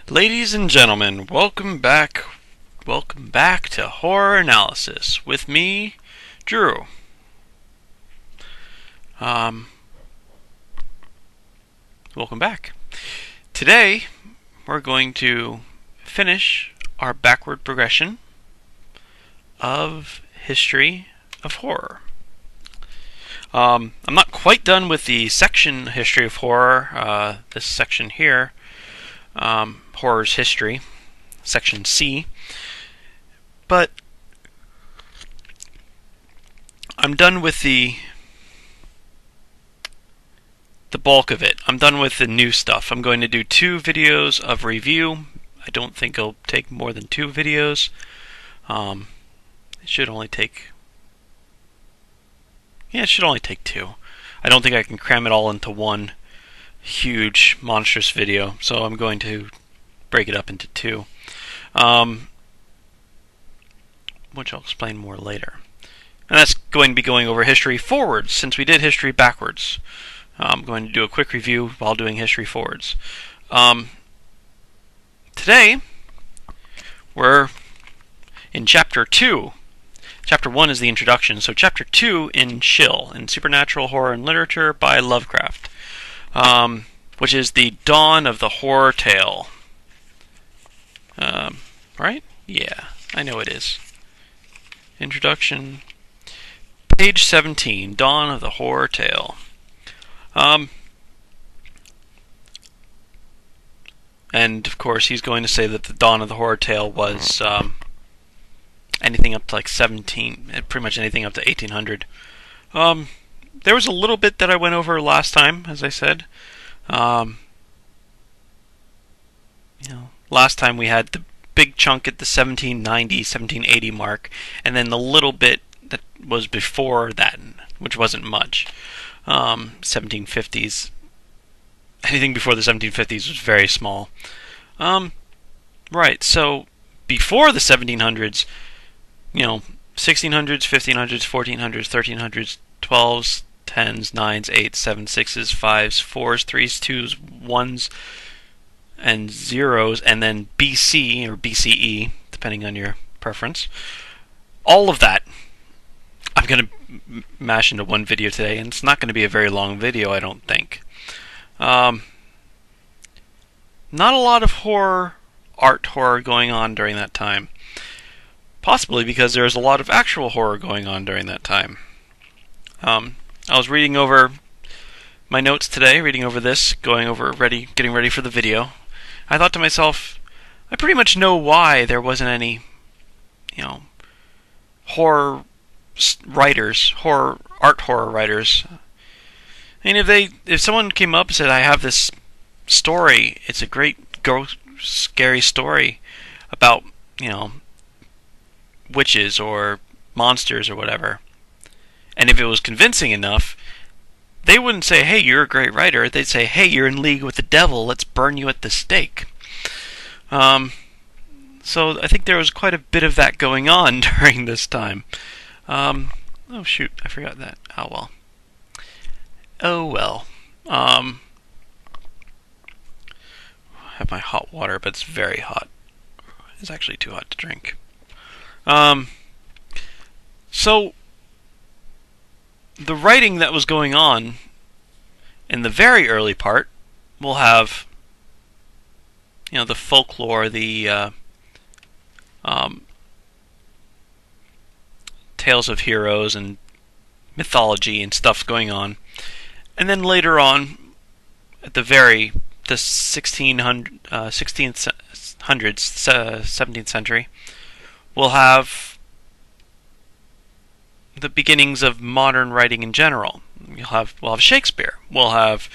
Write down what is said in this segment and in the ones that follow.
Ladies and gentlemen, welcome back. Welcome back to Horror Analysis with me, Drew. Welcome back. Today, we're going to finish our backward progression of history of horror. I'm not quite done with the section history of horror. This section here, horror's history, section C. But I'm done with the bulk of it. I'm done with the new stuff. I'm going to do 2 videos of review. I don't think it'll take more than 2 videos. It should only take... Yeah, it should only take 2. I don't think I can cram it all into one huge, monstrous video, so I'm going to break it up into 2. Which I'll explain more later. And that's going to be going over history forwards, since we did history backwards. I'm going to do a quick review while doing history forwards. Today, we're in Chapter 2. Chapter 1 is the introduction, so Chapter 2 in Shill, in Supernatural Horror and Literature by Lovecraft, which is the dawn of the horror tale. Right? Yeah, I know it is. Introduction, page 17, Dawn of the Horror Tale. And of course he's going to say that the Dawn of the Horror Tale was anything up to like pretty much anything up to 1800. There was a little bit that I went over last time, as I said. Last time we had the big chunk at the 1790, 1780 mark, and then the little bit that was before that, which wasn't much. 1750s. Anything before the 1750s was very small. Right, so before the 1700s, 1600s, 1500s, 1400s, 1300s, 12s, 10s, 9s, 8s, 7s, 6s, 5s, 4s, 3s, 2s, 1s, and 0s, and then BC or BCE, depending on your preference. All of that I'm going to mash into one video today, and it's not going to be a very long video, I don't think. Not a lot of art horror going on during that time. Possibly because there's a lot of actual horror going on during that time. I was reading over my notes today, reading over this, getting ready for the video. I thought to myself, I pretty much know why there wasn't any, horror writers, art horror writers. And if someone came up and said, I have this story, it's a great, scary story about, witches or monsters or whatever, and if it was convincing enough, they wouldn't say, hey, you're a great writer. They'd say, hey, you're in league with the devil. Let's burn you at the stake. So I think there was quite a bit of that going on during this time. Oh, shoot. I forgot that. Oh, well. Oh, well. I have my hot water, but it's very hot. It's actually too hot to drink. So the writing that was going on in the very early part will have, the folklore, the tales of heroes and mythology and stuff going on. And then later on, at the 1600s, 17th century, we'll have the beginnings of modern writing in general. We'll have Shakespeare, we'll have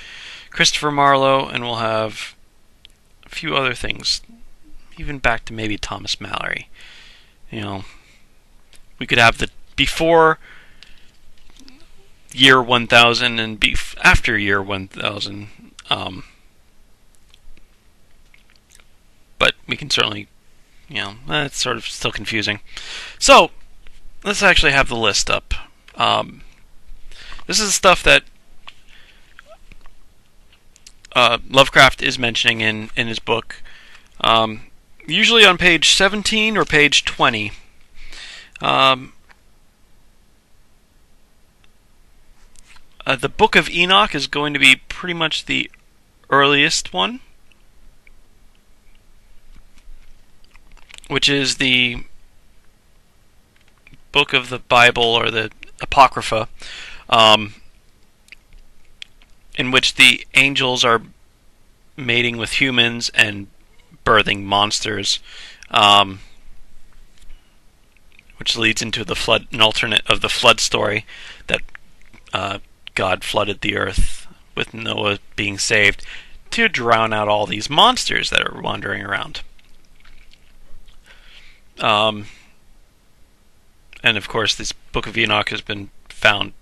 Christopher Marlowe, and we'll have a few other things, even back to maybe Thomas Mallory. We could have the before year 1000 and after year 1000. But we can certainly, that's sort of still confusing. So let's actually have the list up. This is stuff that Lovecraft is mentioning in his book. Usually on page 17 or page 20. The Book of Enoch is going to be pretty much the earliest one, which is the book of the Bible, or the Apocrypha, in which the angels are mating with humans and birthing monsters, which leads into the flood, an alternate of the flood story, that God flooded the earth with Noah being saved to drown out all these monsters that are wandering around. And of course, this Book of Enoch has been found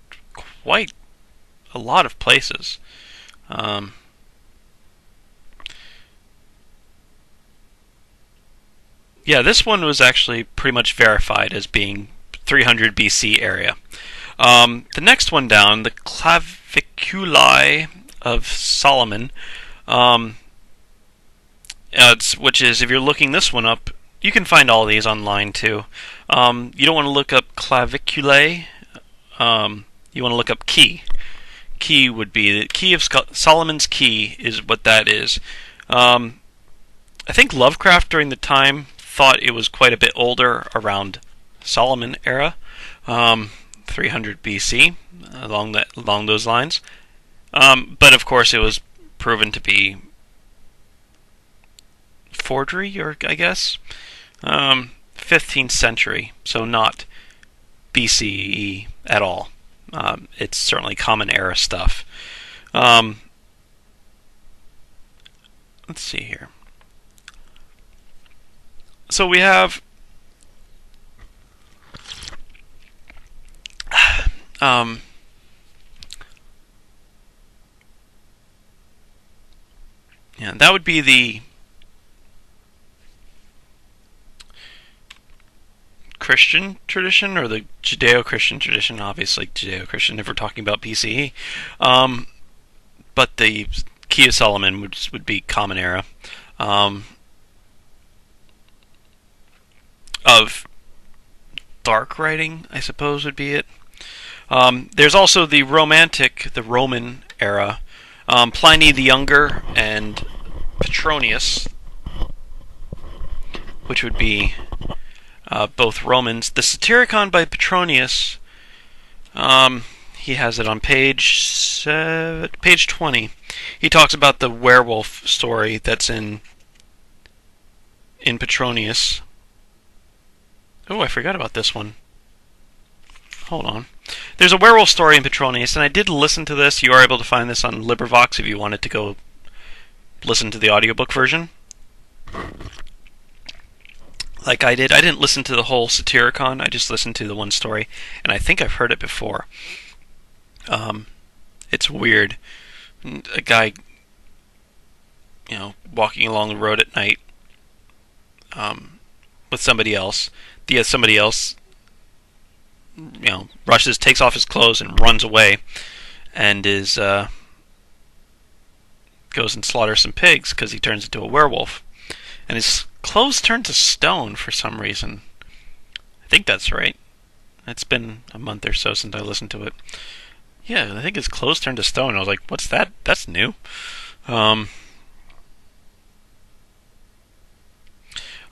quite a lot of places. Yeah, this one was actually pretty much verified as being 300 BC area. The next one down, the Claviculi of Solomon, which is, if you're looking this one up, you can find all these online too. You don't want to look up claviculae. You want to look up key. Key would be the key of Solomon's key, is what that is. I think Lovecraft during the time thought it was quite a bit older, around Solomon era, 300 BC, along those lines. But of course, it was proven to be forgery, or I guess 15th century, so not BCE at all. It's certainly common era stuff. Let's see here. So we have yeah, that would be the Christian tradition, or the Judeo-Christian tradition. Obviously Judeo-Christian if we're talking about BCE. But the Key of Solomon would be common era. Of dark writing, I suppose, would be it. There's also the Roman era. Pliny the Younger and Petronius, which would be both Romans. The Satyricon by Petronius, he has it on page 20. He talks about the werewolf story that's in Petronius. Oh, I forgot about this one. Hold on. There's a werewolf story in Petronius, and I did listen to this. You are able to find this on LibriVox if you wanted to go listen to the audiobook version. Like I did. I didn't listen to the whole Satyricon. I just listened to the one story, and I think I've heard it before. It's weird. A guy, walking along the road at night, with somebody else. Somebody else, rushes, takes off his clothes, and runs away, and goes and slaughters some pigs because he turns into a werewolf, and his clothes turn to stone for some reason. I think that's right. It's been a month or so since I listened to it. Yeah, I think his clothes turned to stone. I was like, "What's that? That's new."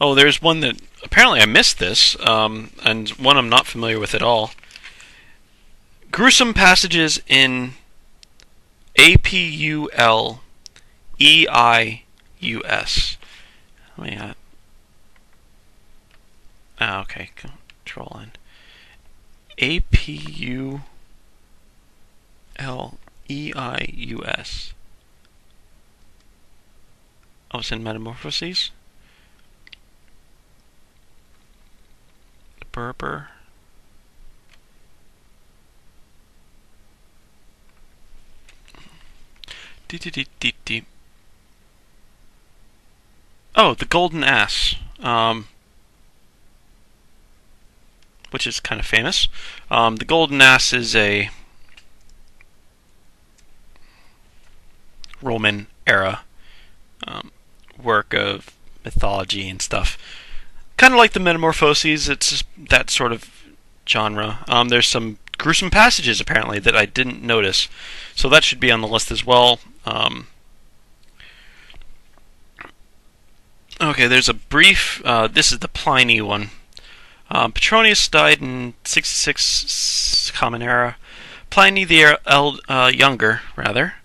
Oh, there's one that apparently I missed this, and one I'm not familiar with at all. Gruesome passages in Apuleius. Let me okay, Control N. Apuleius. Oh, it's in Metamorphoses? Berber. Oh, the Golden Ass, which is kind of famous. The Golden Ass is a Roman era work of mythology and stuff. Kind of like the Metamorphoses, it's that sort of genre. There's some gruesome passages, apparently, that I didn't notice. So that should be on the list as well. Okay, there's a brief... this is the Pliny one. Petronius died in 66 Common Era. Pliny the Younger, rather.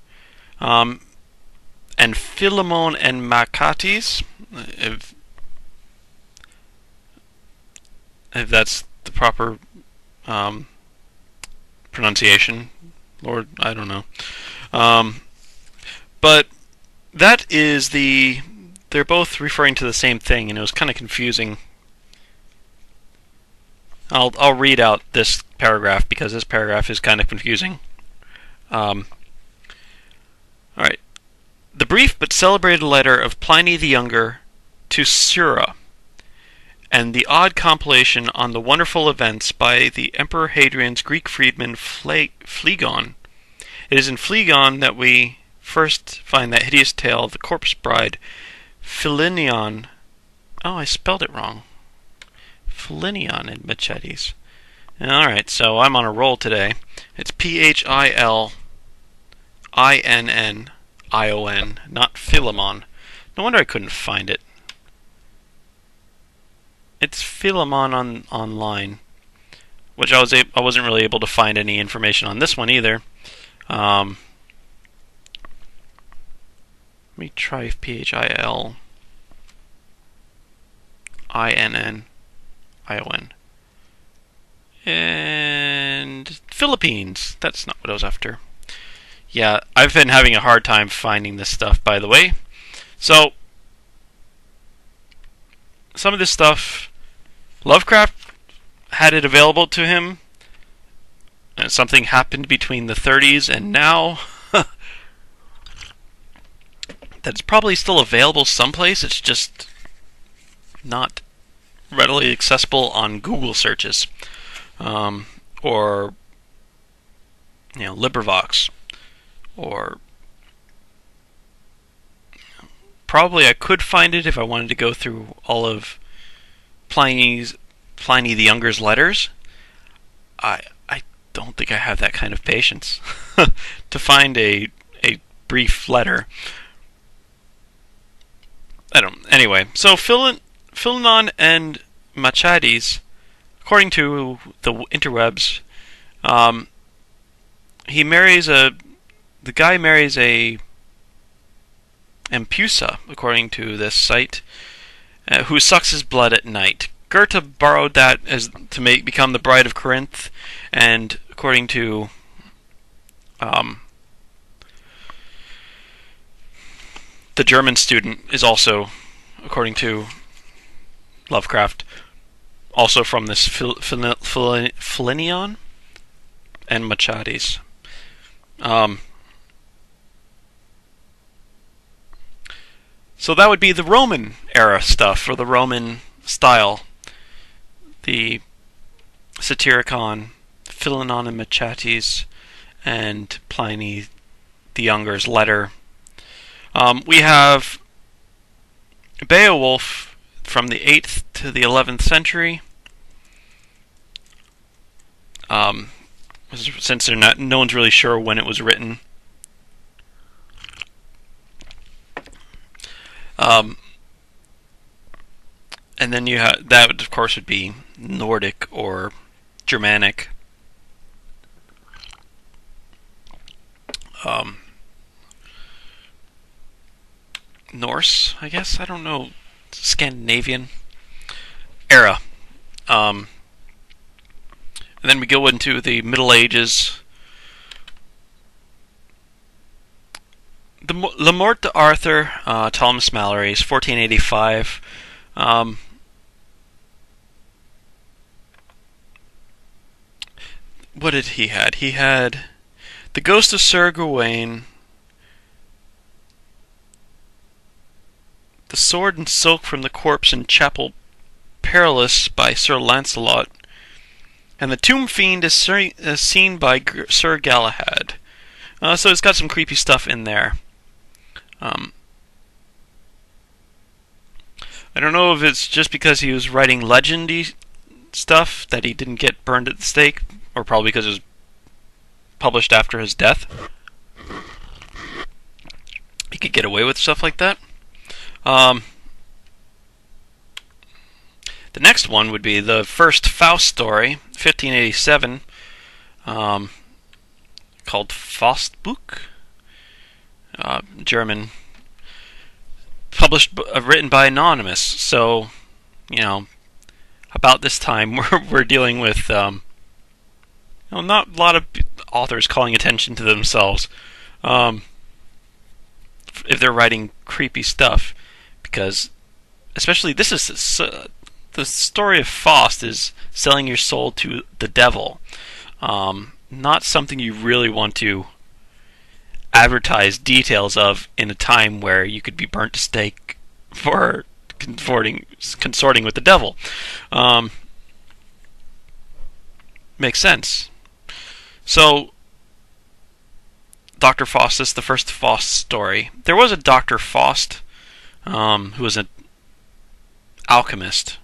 And Philemon and Machates, if that's the proper pronunciation. Lord, I don't know. But that is the... They're both referring to the same thing, and it was kind of confusing. I'll read out this paragraph because this paragraph is kind of confusing. Alright. The brief but celebrated letter of Pliny the Younger to Sura, and the odd compilation on the wonderful events by the Emperor Hadrian's Greek freedman Phlegon. It is in Phlegon that we first find that hideous tale of the corpse bride Philinion. Oh, I spelled it wrong. Philinion and Machates. Alright, so I'm on a roll today. It's Philinion, not Philemon. No wonder I couldn't find it. It's Philemon online, which I wasn't really able to find any information on this one either. Let me try Philion. And Philippines. That's not what I was after. Yeah, I've been having a hard time finding this stuff, by the way. So, some of this stuff, Lovecraft had it available to him, and something happened between the 30s and now. That's probably still available someplace, it's just not readily accessible on Google searches. Or, LibriVox. Or, probably I could find it if I wanted to go through all of Pliny the Younger's letters. I don't think I have that kind of patience to find a brief letter. Anyway, so Philemon and Machates, according to the interwebs, the guy marries a Empusa, according to this site, who sucks his blood at night. Goethe borrowed that to become the bride of Corinth, and according to the German student is also, according to Lovecraft, also from this Philinion and Machates. So that would be the Roman era stuff, or the Roman style. The Satyricon, Philemon and Machates, and Pliny the Younger's letter. We have Beowulf from the 8th to the 11th century. Since no one's really sure when it was written. And then you have that, of course, would be Nordic or Germanic. Norse, I guess. I don't know. Scandinavian era. And then we go into the Middle Ages. The La Mort d'Arthur, Thomas Mallory's 1485. What did he had? He had The Ghost of Sir Gawain, The Sword and Silk from the Corpse in Chapel Perilous by Sir Lancelot, and The Tomb Fiend is seen by Sir Galahad. So it's got some creepy stuff in there. I don't know if it's just because he was writing legendy stuff that he didn't get burned at the stake, or probably because it was published after his death. He could get away with stuff like that. The next one would be the first Faust story, 1587, called Faustbuch, German, published, written by Anonymous. So, about this time we're dealing with, not a lot of authors calling attention to themselves. If they're writing creepy stuff, because especially this is the story of Faust is selling your soul to the devil, not something you really want to advertise details of in a time where you could be burnt to stake for consorting with the devil. Makes sense. So Dr. Faustus, the first Faust story. There was a Dr. Faust, who was an alchemist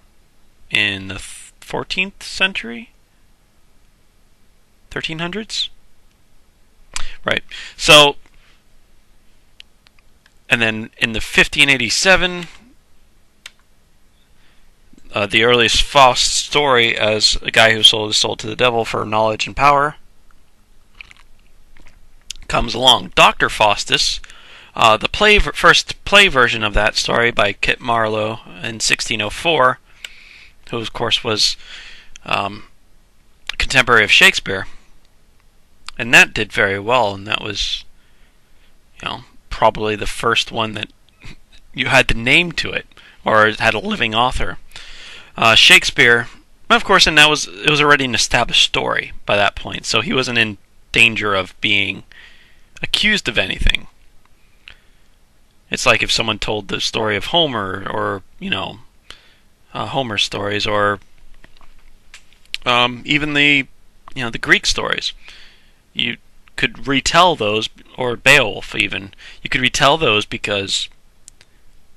in the 14th century? 1300s? Right. So, and then in the 1587, the earliest Faust story as a guy who sold his soul to the devil for knowledge and power comes along. Dr. Faustus, the first play version of that story by Kit Marlowe in 1604, who of course was a contemporary of Shakespeare, and that did very well, and that was, probably the first one that you had the name to it, or it had a living author. Shakespeare, of course, and it was already an established story by that point, so he wasn't in danger of being accused of anything. It's like if someone told the story of Homer, or Homer stories, or even the Greek stories. You could retell those, or Beowulf even. You could retell those because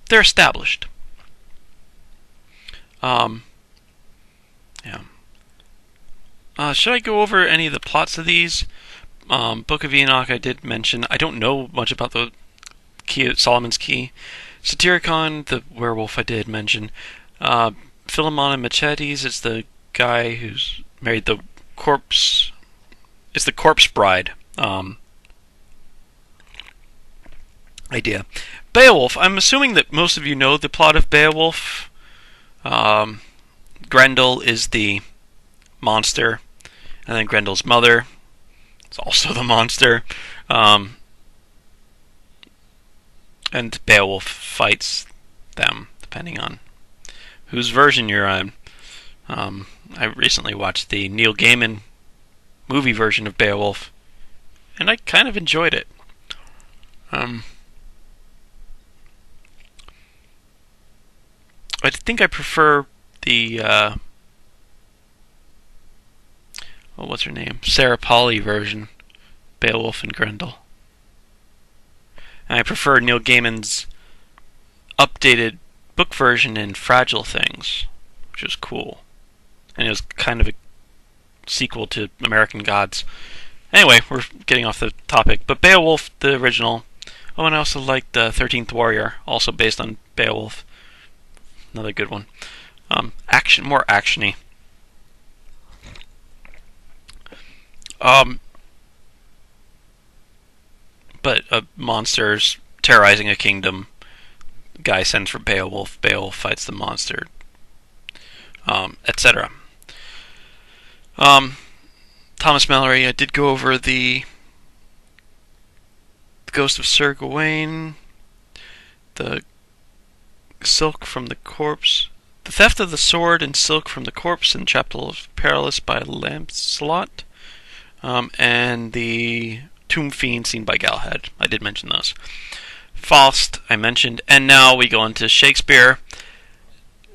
they're established. Should I go over any of the plots of these? Book of Enoch I did mention. I don't know much about the Solomon's Key. Satyricon, the werewolf, I did mention. Philemon and Machetes is the guy who's married the corpse. It's the corpse bride idea. Beowulf, I'm assuming that most of you know the plot of Beowulf. Grendel is the monster, and then Grendel's mother is also the monster. And Beowulf fights them, depending on whose version you're on. I recently watched the Neil Gaiman movie version of Beowulf, and I kind of enjoyed it. I think I prefer the what's her name? Sarah Polley version, Beowulf and Grendel. And I prefer Neil Gaiman's updated book version in Fragile Things, which was cool. And it was kind of a sequel to American Gods. Anyway, we're getting off the topic. But Beowulf, the original. Oh, and I also liked the 13th Warrior, also based on Beowulf. Another good one. More actiony. But monsters terrorizing a kingdom. Guy sends for Beowulf. Beowulf fights the monster, etc. Thomas Mallory, I did go over the Ghost of Sir Gawain, the Silk from the Corpse, the Theft of the Sword and Silk from the Corpse in Chapel of Perilous by Lancelot, and the Tomb Fiend seen by Galahad. I did mention those. Faust, I mentioned, and now we go into Shakespeare.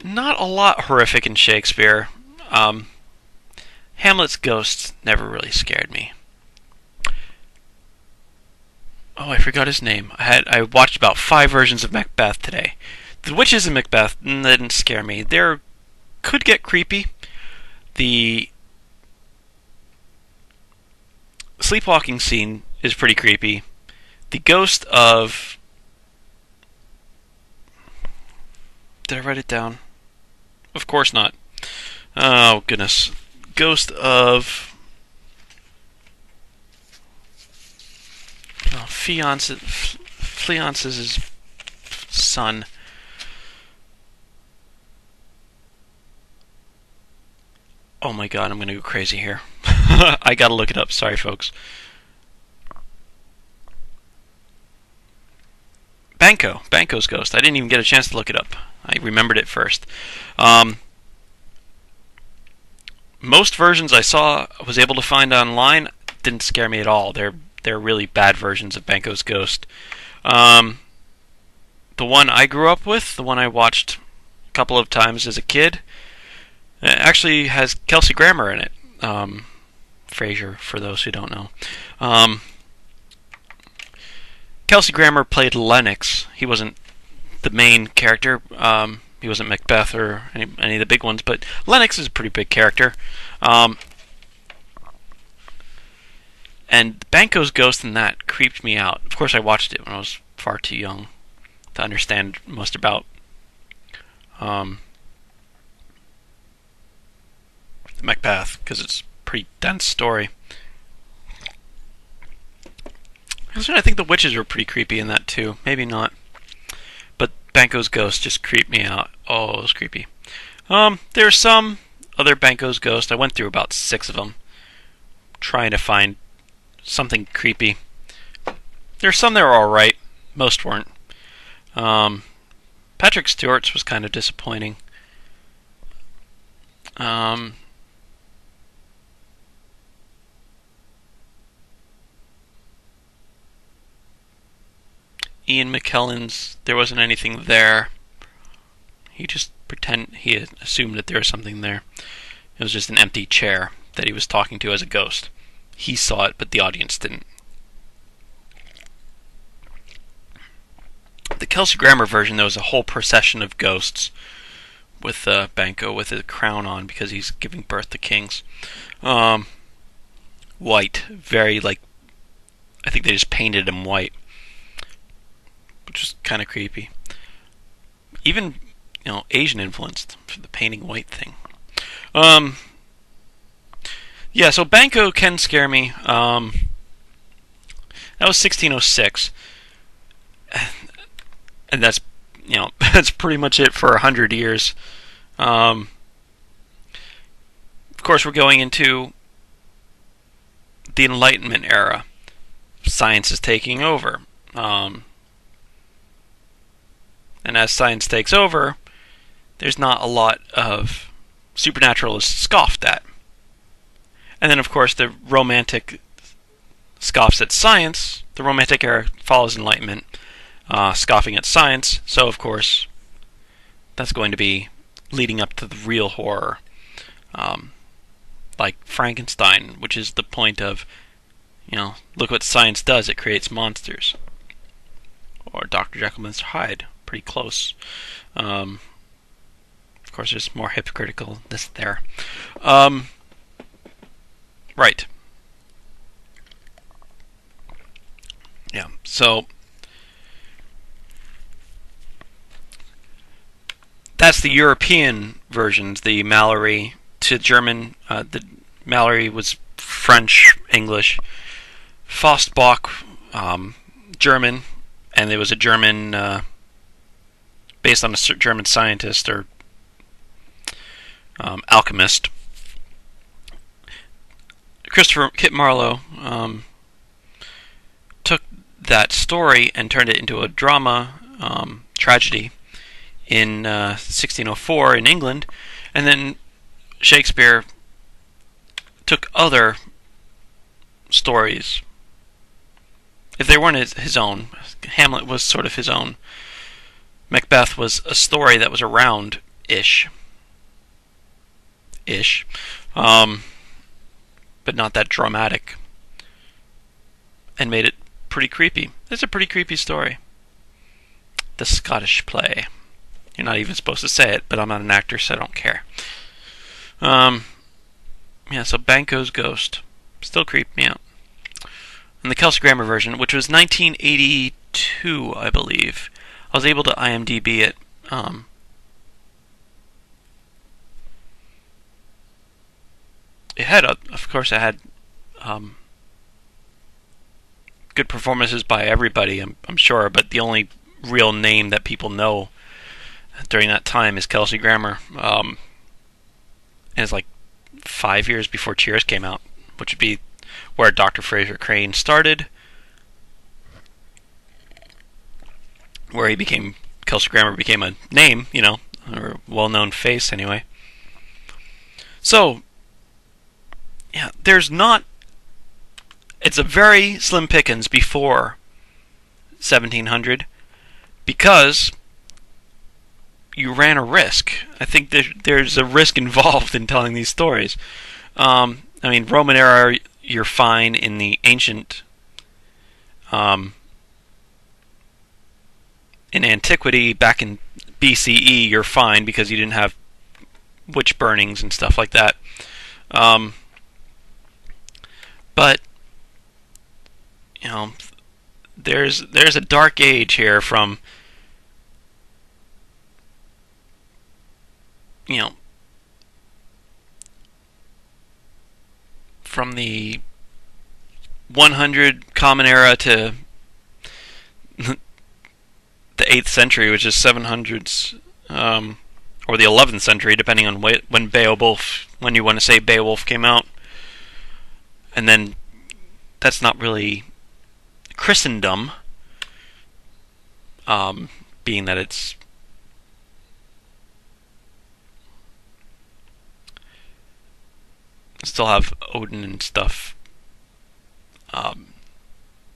Not a lot horrific in Shakespeare. Hamlet's ghost never really scared me. Oh, I forgot his name. I watched about 5 versions of Macbeth today. The witches in Macbeth didn't scare me. They could get creepy. The sleepwalking scene is pretty creepy. The ghost of... Did I write it down? Of course not. Oh, goodness. Ghost of... Fleance's son. Oh my god, I'm gonna go crazy here. I gotta look it up. Sorry, folks. Banco's ghost. I didn't even get a chance to look it up. I remembered it first. Most versions I was able to find online didn't scare me at all. They're really bad versions of Banco's ghost. The one I grew up with, the one I watched a couple of times as a kid, it actually has Kelsey Grammer in it. Frasier, for those who don't know. Kelsey Grammer played Lennox. He wasn't the main character. He wasn't Macbeth or any of the big ones, but Lennox is a pretty big character. And Banco's ghost in that creeped me out. Of course, I watched it when I was far too young to understand most about Macbeth, because it's a pretty dense story. I think the witches were pretty creepy in that too. Maybe not. But Banco's ghost just creeped me out. Oh, it was creepy. There are some other Banco's ghosts. I went through about 6 of them, trying to find something creepy. There are some that were alright. Most weren't. Patrick Stewart's was kind of disappointing. Ian McKellen's, there wasn't anything there. He just he assumed that there was something there. It was just an empty chair that he was talking to as a ghost. He saw it, but the audience didn't. The Kelsey Grammer version, there was a whole procession of ghosts with Banco with a crown on because he's giving birth to kings. White, very I think they just painted him white, which is kind of creepy. Even, Asian influenced for the painting white thing. Yeah, so Banco can scare me. That was 1606. And that's, that's pretty much it for 100 years. Of course, we're going into the Enlightenment era. Science is taking over. And as science takes over, there's not a lot of supernatural is scoffed at. And then, of course, the Romantic scoffs at science. The Romantic era follows Enlightenment, scoffing at science. So, of course, that's going to be leading up to the real horror. Like Frankenstein, which is the point of, look what science does. It creates monsters. Or Dr. Jekyll, Mr. Hyde. Pretty close. Of course, there's more hypocriticalness there. Right. Yeah, so that's the European versions, the Mallory to German. The Mallory was French, English. Faustbach, German, and there was a German based on a German scientist or alchemist. Christopher Kit Marlowe took that story and turned it into a drama tragedy in 1604 in England, and then Shakespeare took other stories. If they weren't his own, Hamlet was sort of his own. Macbeth was a story that was around-ish. But not that dramatic. And made it pretty creepy. It's a pretty creepy story. The Scottish play. You're not even supposed to say it, but I'm not an actor, so I don't care. Yeah, so Banquo's Ghost still creeped me out. And the Kelsey Grammer version, which was 1982, I believe. I was able to IMDb it. It had, of course, it had good performances by everybody, I'm sure, but the only real name that people know during that time is Kelsey Grammer. And it's like 5 years before Cheers came out, which would be where Dr. Fraser Crane started, where Kelsey Grammer became a name, or a well-known face anyway. So, yeah, it's a very slim pickings before 1700 because you ran a risk. I think there's a risk involved in telling these stories. Roman era, you're fine. In the ancient, in antiquity, back in BCE, you're fine because you didn't have witch burnings and stuff like that. But there's a dark age here from from the 100 Common Era to the 8th century, which is 700s, or the 11th century, depending on when you want to say Beowulf came out. And then that's not really Christendom, being that it's still have Odin and stuff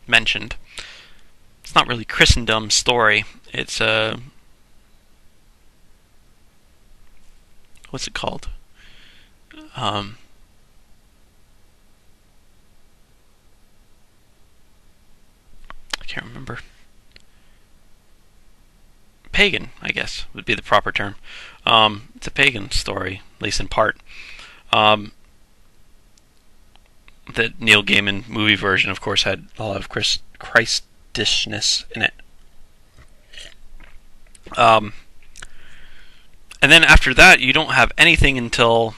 mentioned. It's not really Christendom's story. It's what's it called? I can't remember. Pagan, I guess, would be the proper term. It's a pagan story, at least in part. The Neil Gaiman movie version, of course, had a lot of Christishness in it. And then after that, you don't have anything until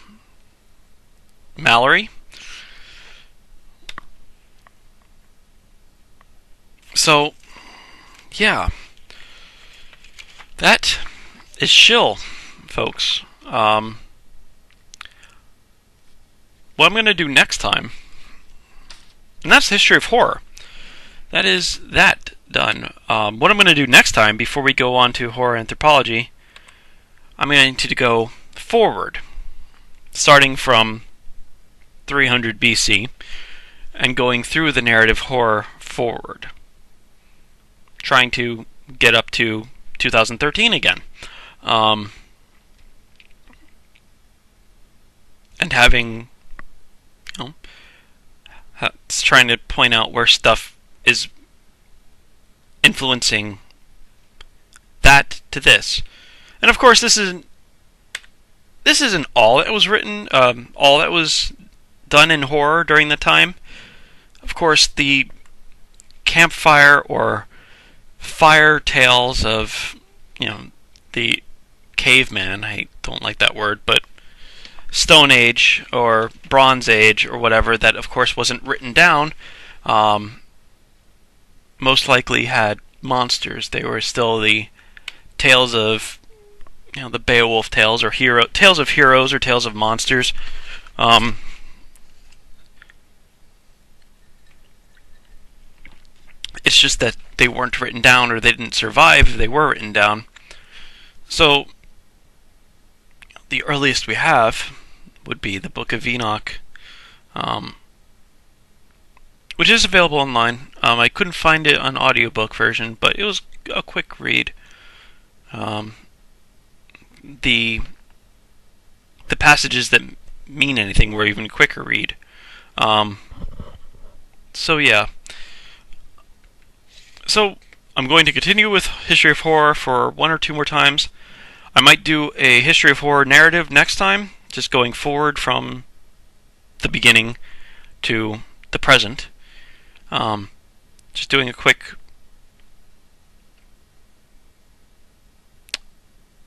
Mallory. So, yeah. That is Shill, folks. What I'm going to do next time, and that's the history of horror. That is that done. What I'm going to do next time, before we go on to horror anthropology, I'm going to go forward, starting from 300 BC, and going through the narrative horror forward, trying to get up to 2013 again. And having, trying to point out where stuff is influencing that to this. And of course, this isn't all that was written, all that was done in horror during the time. Of course, the campfire or fire tales of, the caveman, I don't like that word, but Stone Age or Bronze Age or whatever, that of course wasn't written down, most likely had monsters. They were still the tales of, the Beowulf tales, or tales of heroes or tales of monsters. It's just that they weren't written down, or they didn't survive if they were written down. So, the earliest we have would be the Book of Enoch, which is available online. I couldn't find it on audiobook version, but it was a quick read. The passages that mean anything were even quicker read. So yeah. So I'm going to continue with History of Horror for one or two more times. I might do a history of horror narrative next time, just going forward from the beginning to the present. Just doing a quick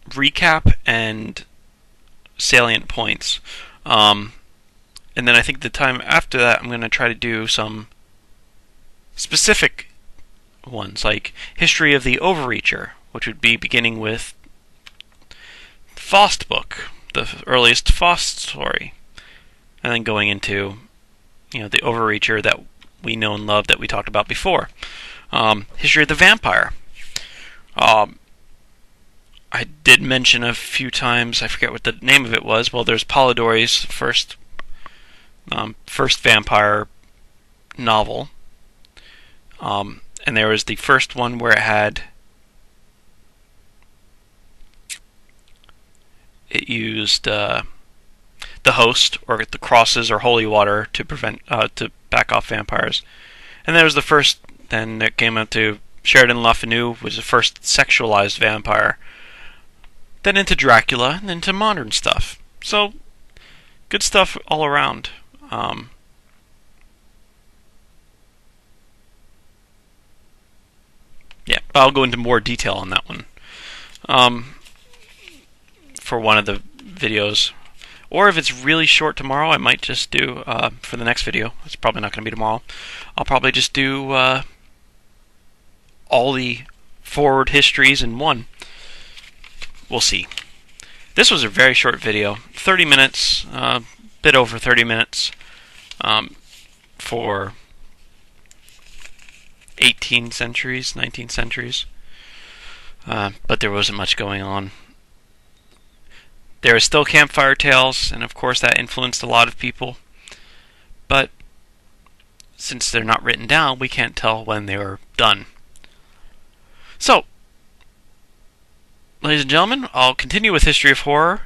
recap and salient points. And then I think the time after that, I'm going to try to do some specific ones, like History of the Overreacher, which would be beginning with Faust book, the earliest Faust story, and then going into, the Overreacher that we know and love that we talked about before. History of the Vampire. I did mention a few times, I forget what the name of it was. Well, there's Polidori's first vampire novel. And there was the first one where it used the host or the crosses or holy water to to back off vampires. And there was the first. Then it came up to Sheridan Le Fanu, was the first sexualized vampire. Then into Dracula and into modern stuff. So good stuff all around. Yeah, I'll go into more detail on that one for one of the videos. Or if it's really short tomorrow, I might just do, for the next video, it's probably not going to be tomorrow, I'll probably just do all the forward histories in one. We'll see. This was a very short video, 30 minutes, bit over 30 minutes, for 18th centuries, 19th centuries, but there wasn't much going on. There are still campfire tales, and of course that influenced a lot of people, but since they're not written down, we can't tell when they were done. So, ladies and gentlemen, I'll continue with History of Horror,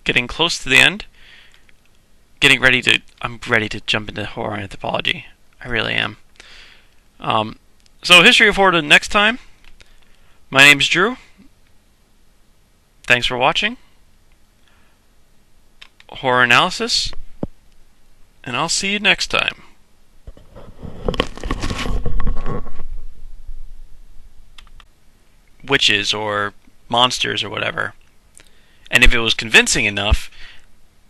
getting close to the end, I'm ready to jump into horror anthropology. I really am. So History of Horror next time. My name's Drew. Thanks for watching. Horror analysis. And I'll see you next time. Witches or monsters or whatever. And if it was convincing enough,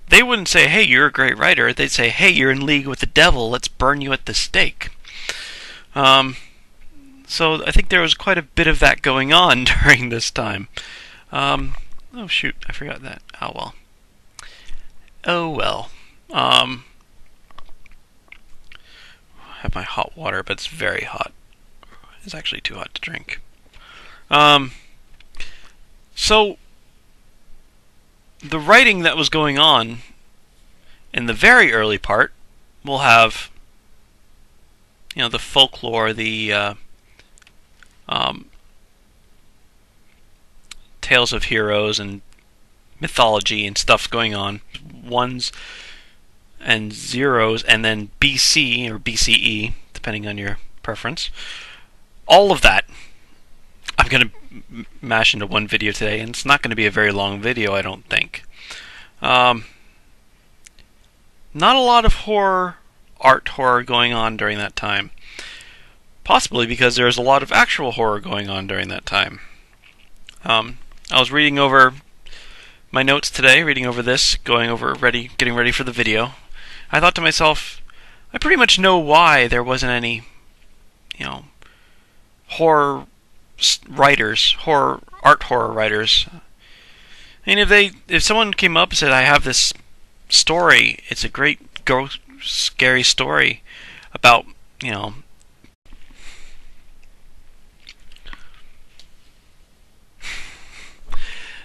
they wouldn't say, hey, you're a great writer. They'd say, hey, you're in league with the devil. Let's burn you at the stake. So I think there was quite a bit of that going on during this time. Oh shoot, I forgot that. Oh well. Oh well. I have my hot water, but it's very hot. It's actually too hot to drink. So the writing that was going on in the very early part will have, the folklore, the tales of heroes and mythology and stuff going on, ones and zeros, and then BC or BCE, depending on your preference. All of that I'm going to mash into one video today, and it's not going to be a very long video, I don't think. Not a lot of art horror going on during that time. Possibly because there's a lot of actual horror going on during that time. I was reading over my notes today, reading over this, getting ready for the video. I thought to myself, I pretty much know why there wasn't any, horror writers, art horror writers. And if someone came up and said, I have this story, it's a great, scary story about,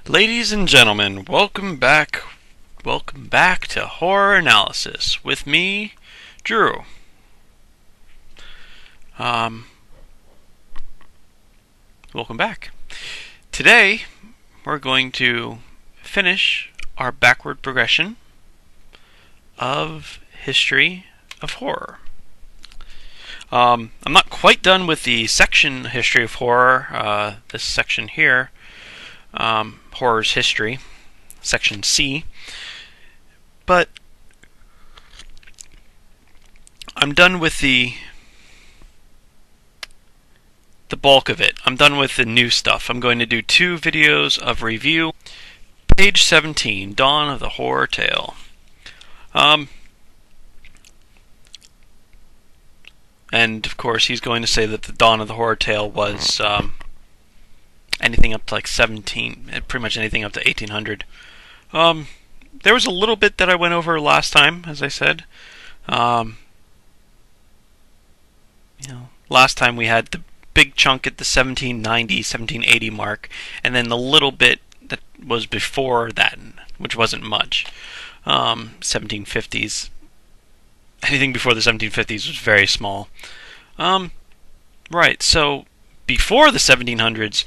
Ladies and gentlemen, welcome back to Horror Analysis with me, Drew. Welcome back. Today, we're going to finish our backward progression of history of horror. I'm not quite done with the section History of Horror, this section here. Horror's History, Section C. But I'm done with the bulk of it. I'm done with the new stuff. I'm going to do 2 videos of review. Page 17, Dawn of the Horror Tale. And of course he's going to say that the Dawn of the Horror Tale was anything up to like 17, pretty much anything up to 1800. There was a little bit that I went over last time, as I said. Last time we had the big chunk at the 1790, 1780 mark, and then the little bit that was before that, which wasn't much. 1750s. Anything before the 1750s was very small. Right, so before the 1700s,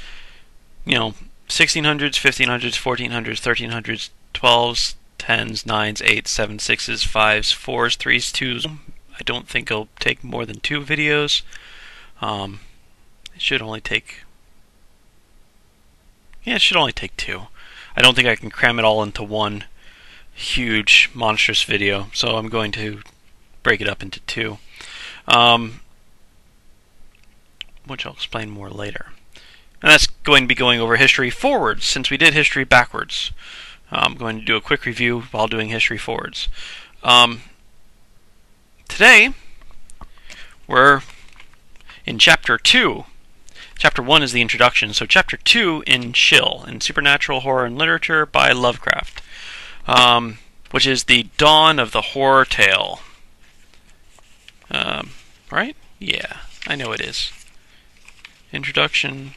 1600s, 1500s, 1400s, 1300s, 12s, 10s, 9s, 8s, 7s, 6s, 5s, 4s, 3s, 2s. I don't think it'll take more than 2 videos. It should only take 2. I don't think I can cram it all into one huge, monstrous video, so I'm going to break it up into 2. Which I'll explain more later. And that's going to be going over history forwards, since we did history backwards. I'm going to do a quick review while doing history forwards. Today, we're in Chapter 2. Chapter 1 is the introduction, so Chapter 2 in Shill, in Supernatural Horror and Literature by Lovecraft, which is the Dawn of the Horror Tale. Right? Yeah, I know it is. Introduction,